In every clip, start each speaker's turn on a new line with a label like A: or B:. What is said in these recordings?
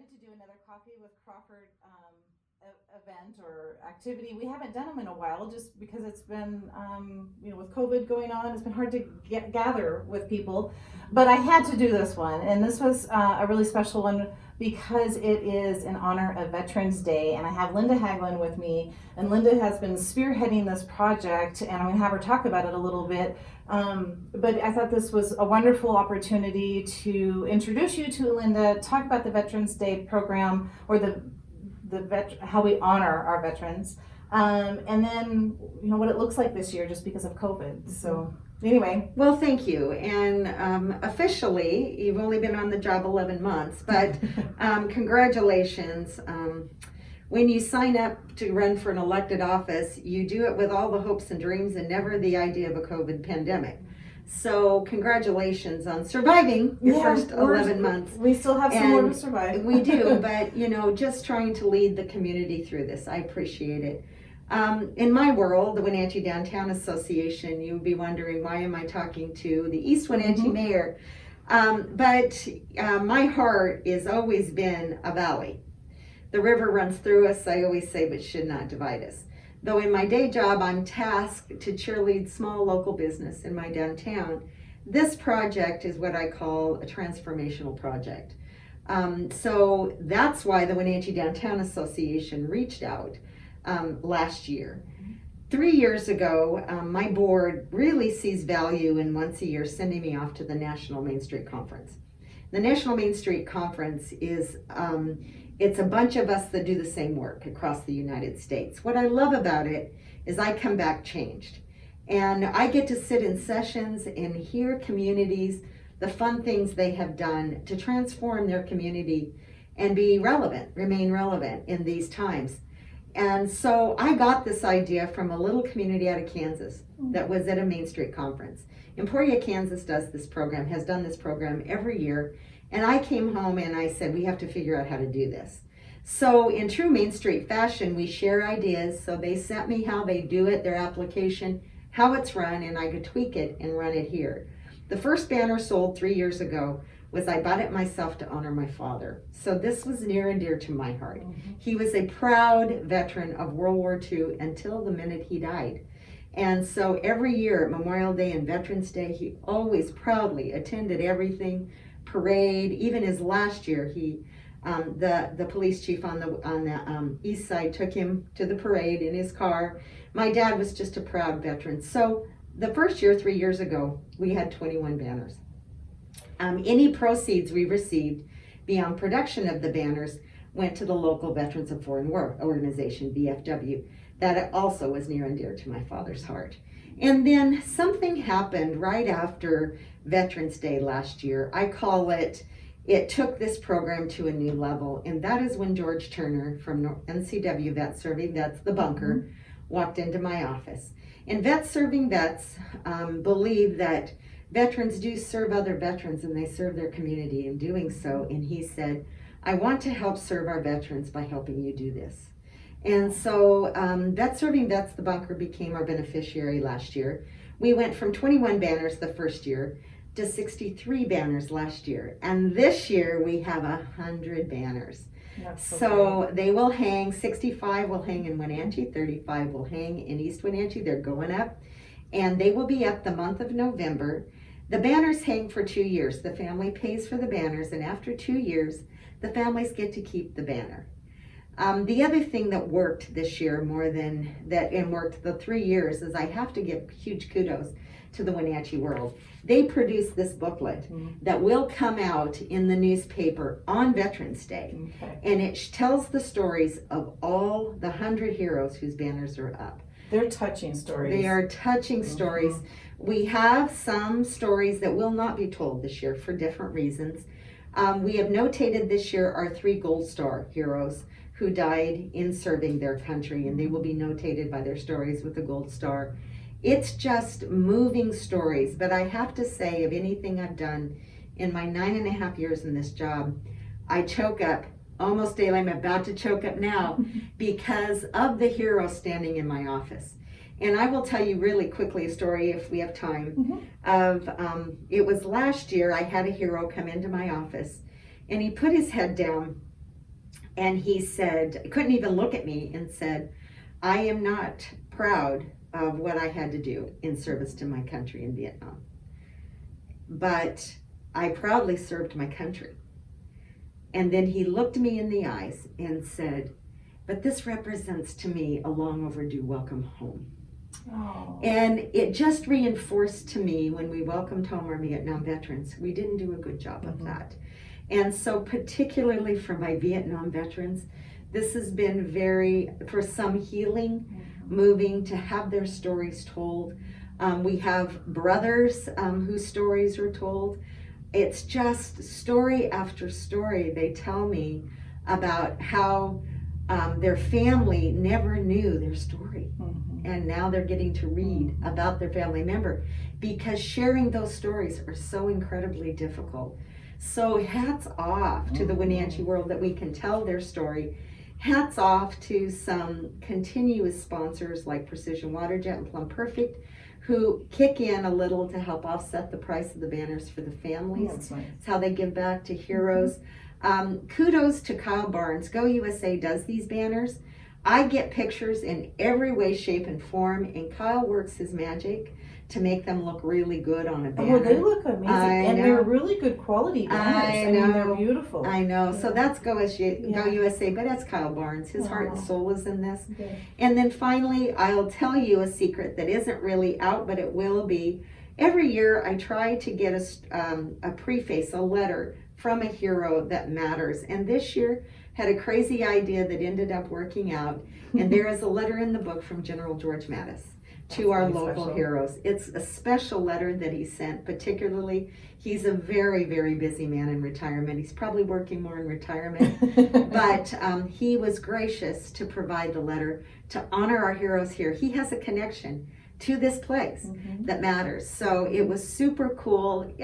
A: excited to do another Coffee with Crawford event or activity. We haven't done them in a while just because it's been, with COVID going on, it's been hard to gather with people. But I had to do this one, and this was a really special one because it is in honor of Veterans Day. And I have Linda Haglund with me, and Linda has been spearheading this project, and I'm going to have her talk about it a little bit. But I thought this was a wonderful opportunity to introduce you to Linda, talk about the Veterans Day program, or how we honor our veterans, and then what it looks like this year just because of COVID. So anyway.
B: Well, thank you. And officially, you've only been on the job 11 months, but congratulations. When you sign up to run for an elected office, you do it with all the hopes and dreams and never the idea of a COVID pandemic. So congratulations on surviving your first 11 months.
A: We still have some more to survive.
B: We do, but just trying to lead the community through this. I appreciate it. In my world, the Wenatchee Downtown Association, you'd be wondering, why am I talking to the East Wenatchee mayor? But my heart has always been a valley. The river runs through us, I always say, but should not divide us. Though in my day job, I'm tasked to cheerlead small local business in my downtown, this project is what I call a transformational project. So that's why the Wenatchee Downtown Association reached out last year. 3 years ago, my board really sees value in once a year sending me off to the National Main Street Conference. The National Main Street Conference is it's a bunch of us that do the same work across the United States. What I love about it is I come back changed. And I get to sit in sessions and hear communities, the fun things they have done to transform their community and be relevant, remain relevant in these times. And so I got this idea from a little community out of Kansas that was at a Main Street conference. Emporia, Kansas has done this program every year. And I came home and I said, we have to figure out how to do this. So in true Main Street fashion, we share ideas. So they sent me how they do it, their application, how it's run, and I could tweak it and run it here. The first banner sold 3 years ago was I bought it myself to honor my father. So this was near and dear to my heart. He was a proud veteran of World War II until the minute he died. And so every year at Memorial Day and Veterans Day, he always proudly attended everything, parade. Even his last year, the police chief on the east side took him to the parade in his car. My dad was just a proud veteran. So the first year, 3 years ago, we had 21 banners. Any proceeds we received beyond production of the banners went to the local Veterans of Foreign War organization, VFW. That also was near and dear to my father's heart. And then something happened right after Veterans Day last year. I call it took this program to a new level. And that is when George Turner from NCW Vets Serving Vets, the bunker, walked into my office. And Vets Serving Vets believe that veterans do serve other veterans and they serve their community in doing so. And he said, I want to help serve our veterans by helping you do this. And so Vets Serving Vets, the bunker, became our beneficiary last year. We went from 21 banners the first year to 63 banners last year. And this year we have 100 banners. So they will hang, 65 will hang in Wenatchee, 35 will hang in East Wenatchee. They're going up. And they will be up the month of November. The banners hang for 2 years. The family pays for the banners, and after 2 years, the families get to keep the banner. The other thing that worked this year more than that and worked the 3 years is I have to give huge kudos to the Wenatchee World. They produced this booklet that will come out in the newspaper on Veterans Day. And it tells the stories of all the 100 heroes whose banners are up.
A: They're touching stories.
B: They are touching stories. We have some stories that will not be told this year for different reasons. We have notated this year our 3 Gold Star heroes who died in serving their country, and they will be notated by their stories with the Gold Star. It's just moving stories, but I have to say, of anything I've done in my 9.5 years in this job, I choke up almost daily. I'm about to choke up now because of the heroes standing in my office. And I will tell you really quickly a story, if we have time, of it was last year I had a hero come into my office, and he put his head down And he said, couldn't even look at me, and said, I am not proud of what I had to do in service to my country in Vietnam, but I proudly served my country. And then he looked me in the eyes and said, but this represents to me a long overdue welcome home.
A: Oh.
B: And it just reinforced to me when we welcomed home our Vietnam veterans, we didn't do a good job of that. And so particularly for my Vietnam veterans, this has been for some healing, moving to have their stories told. We have brothers whose stories are told. It's just story after story. They tell me about how their family never knew their story. And now they're getting to read about their family member, because sharing those stories are so incredibly difficult. So hats off to the Wenatchee world that we can tell their story. Hats off to some continuous sponsors like Precision Waterjet and Plum Perfect, who kick in a little to help offset the price of the banners for the families.
A: That's nice.
B: It's how they give back to heroes. Kudos to Kyle Barnes. Go USA does these banners. I get pictures in every way, shape, and form, and Kyle works his magic to make them look really good on a banner.
A: Oh, they look amazing, and they're really good quality banners. I mean, they're beautiful.
B: I know. So that's Go USA, but that's Kyle Barnes. His heart and soul is in this.
A: Okay.
B: And then finally, I'll tell you a secret that isn't really out, but it will be. Every year, I try to get a preface, a letter from a hero that matters. And this year, had a crazy idea that ended up working out. And there is a letter in the book from General George Mattis to our local heroes. It's a special letter that he sent, particularly, he's a very, very busy man in retirement. He's probably working more in retirement, but he was gracious to provide the letter to honor our heroes here. He has a connection to this place that matters. So it was super cool.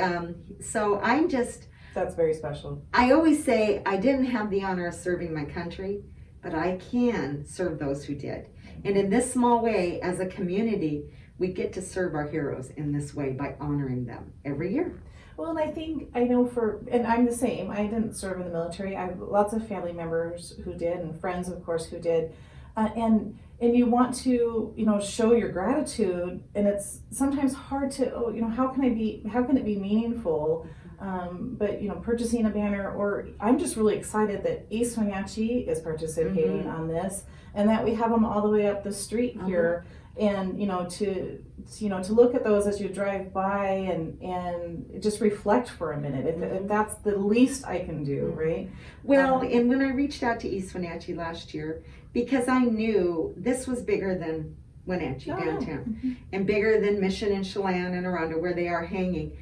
B: So I'm just...
A: That's very special.
B: I always say I didn't have the honor of serving my country, but I can serve those who did. And in this small way, as a community, we get to serve our heroes in this way by honoring them every year.
A: Well, and I know and I'm the same. I didn't serve in the military. I have lots of family members who did, and friends, of course, who did. And you want to, show your gratitude, and it's sometimes hard to, how can it be meaningful? But purchasing a banner, or I'm just really excited that East Wenatchee is participating on this, and that we have them all the way up the street here, and to look at those as you drive by and just reflect for a minute. If that's the least I can do, right?
B: Well, and when I reached out to East Wenatchee last year, because I knew this was bigger than Wenatchee downtown, and bigger than Mission and Chelan and Arundel, where they are hanging.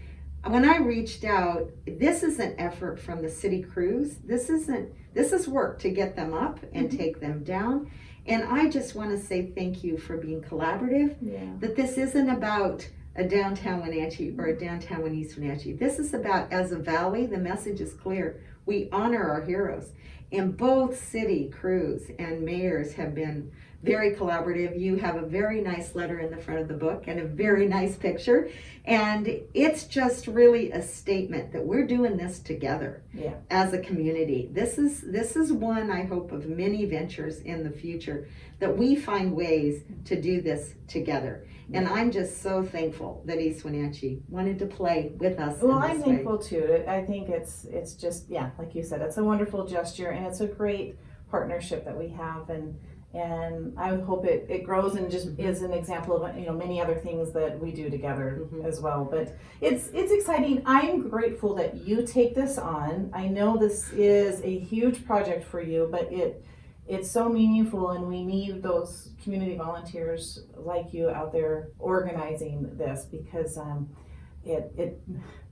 B: When I reached out, this is an effort from the city crews. This is work to get them up and take them down. And I just want to say thank you for being collaborative. That this isn't about a downtown Wenatchee or a downtown in East Wenatchee. This is about, as a valley, the message is clear. We honor our heroes. And both city crews and mayors have been very collaborative. You have a very nice letter in the front of the book and a very nice picture. And it's just really a statement that we're doing this together as a community. This is one, I hope, of many ventures in the future that we find ways to do this together. And I'm just so thankful that East Wenatchee wanted to play with us.
A: Well, I'm thankful too. I think it's just, like you said, it's a wonderful gesture, and it's a great partnership that we have, and I hope it grows and just is an example of many other things that we do together as well. But it's exciting. I'm grateful that you take this on. I know this is a huge project for you, but it's so meaningful, and we need those community volunteers like you out there organizing this, because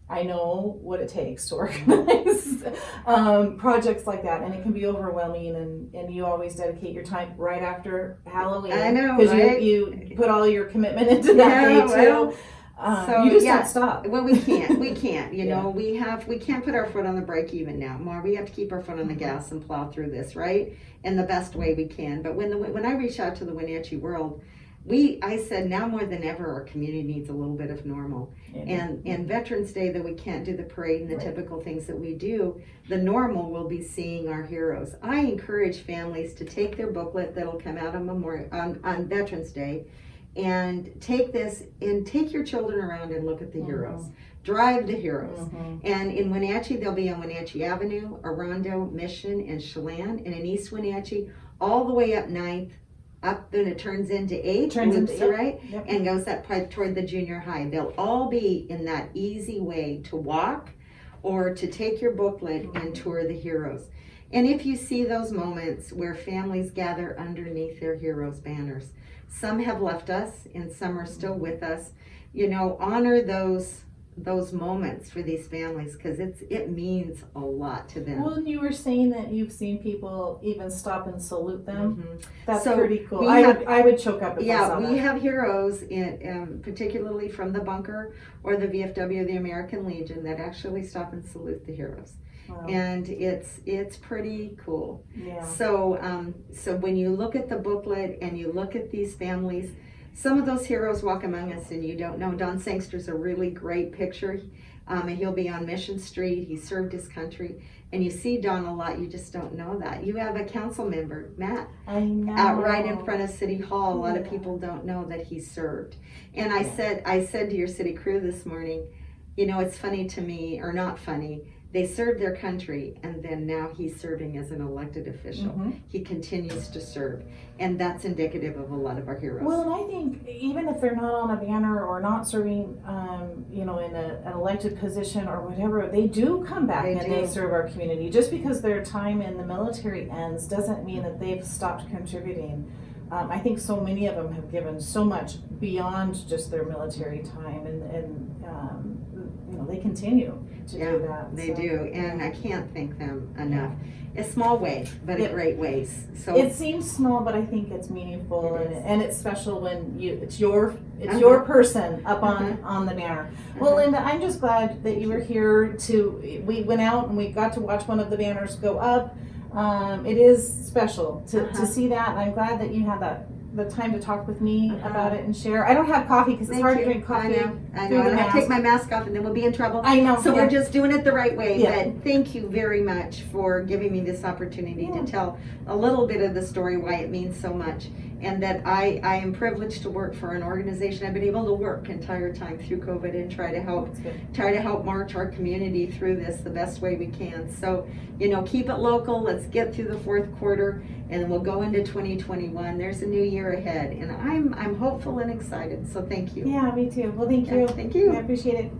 A: I know what it takes to organize projects like that, and it can be overwhelming, and you always dedicate your time right after Halloween.
B: I know,
A: because
B: right?
A: you put all your commitment into that day too. So you just don't stop.
B: Well, we can't. We can't. We can't put our foot on the brake even now. More, we have to keep our foot on the gas and plow through this, right? In the best way we can. But when I reach out to the Wenatchee world, I said now more than ever our community needs a little bit of normal. And Veterans Day, that we can't do the parade and the typical things that we do, the normal will be seeing our heroes. I encourage families to take their booklet that'll come out on Veterans Day, and take this and take your children around and look at the heroes. Drive the heroes. And in Wenatchee, they'll be on Wenatchee Avenue, Arrondo, Mission, and Chelan. And in East Wenatchee, all the way up 9th, up, then it turns into 8th, loops right, and goes up toward the junior high. They'll all be in that easy way to walk or to take your booklet and tour the heroes. And if you see those moments where families gather underneath their heroes' banners, some have left us and some are still with us, you know, honor those moments for these families, because it means a lot to them.
A: Well, and you were saying that you've seen people even stop and salute them. That's pretty cool. I would choke up if I saw that.
B: We have heroes, particularly from the bunker or the VFW or the American Legion, that actually stop and salute the heroes. Wow. And it's pretty cool.
A: Yeah.
B: So when you look at the booklet and you look at these families, some of those heroes walk among us and you don't know. Don Sangster's a really great picture. He'll be on Mission Street. He served his country. And you see Don a lot, you just don't know that. You have a council member, Matt, out right in front of City Hall. A lot of people don't know that he served. And I said to your city crew this morning, you know, it's funny to me, or not funny, they served their country, and then now he's serving as an elected official. He continues to serve, and that's indicative of a lot of our heroes.
A: Well, and I think even if they're not on a banner or not serving, you know, in an elected position or whatever, they do come back they serve our community. Just because their time in the military ends doesn't mean that they've stopped contributing. I think so many of them have given so much beyond just their military time, and you know, they continue to do that.
B: They do, and I can't thank them enough. A small way, but in great ways. So
A: it seems small, but I think it's meaningful, and it's special when it's your person up on the banner. Well, Linda, I'm just glad that you were here. We went out and we got to watch one of the banners go up. It is special to see that, and I'm glad that you had the time to talk with me about it and share. I don't have coffee because it's hard to drink coffee.
B: I know. And I take my mask off and then we'll be in trouble.
A: I know.
B: So we're just doing it the right way. But thank you very much for giving me this opportunity to tell a little bit of the story, why it means so much, and that I am privileged to work for an organization. I've been able to work entire time through COVID and try to help march our community through this the best way we can. So, you know, keep it local. Let's get through the fourth quarter, and then we'll go into 2021. There's a new year ahead, and I'm hopeful and excited. So thank you.
A: Yeah, me too. Well, thank you.
B: Thank you.
A: I appreciate it.